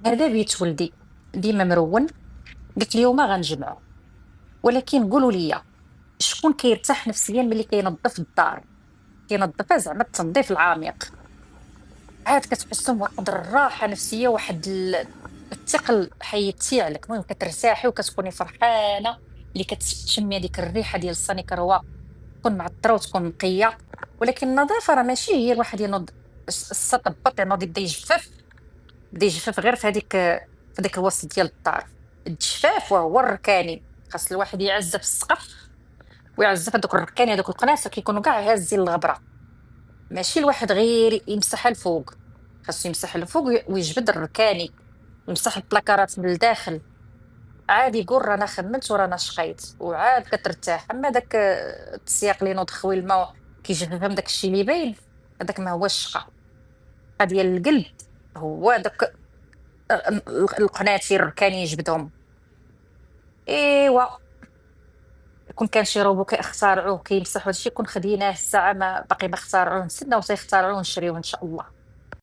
هذا بيت ولدي ديما مرون. قلت اليوم غنجمعو، ولكن قولوا لي شكون كيرتاح نفسيا ملي كينظف الدار، كينظفها زعما التنظيف العميق. عاد كتحسوا بواحد الراحه نفسيه، واحد الثقل حيدتي عليك، المهم كترتاحي وكتكوني فرحانه اللي كتشمي هذيك الريحه ديال السانيكروا، تكون معطره وتكون نقيه. ولكن النظافه راه ماشي هي الواحد ينوض السطبط ينوض يبدا يجفف، بدا يجفف غير في داك الوسط ديال الدار. الجفاف وهو الركاني، خاص الواحد يعزف السقف ويعزف هذوك الركاني، هذوك القناصه كيكونوا كاع هازين الغبره. ماشي الواحد غير يمسح الفوق، خاصو يمسح الفوق ويجبد الركاني، يمسح البلاكارات من الداخل. عاد يقول رانا خممت ورانا شقيت، وعاد كترتاح. اما داك التسياق اللي نوض خوي الماء كيجفف من داك الشيء اللي باين، هذاك ما هو الشقا. ديال القلب هو داك القناتي الركاني يجبدهم. ايوا، كون كان شي روبو كيخترعوه كيمسحوا هادشي كون خديناه الساعه، ما باقي ما اخترعوه، نستناو تيخترعوه ونشريوه ان شاء الله.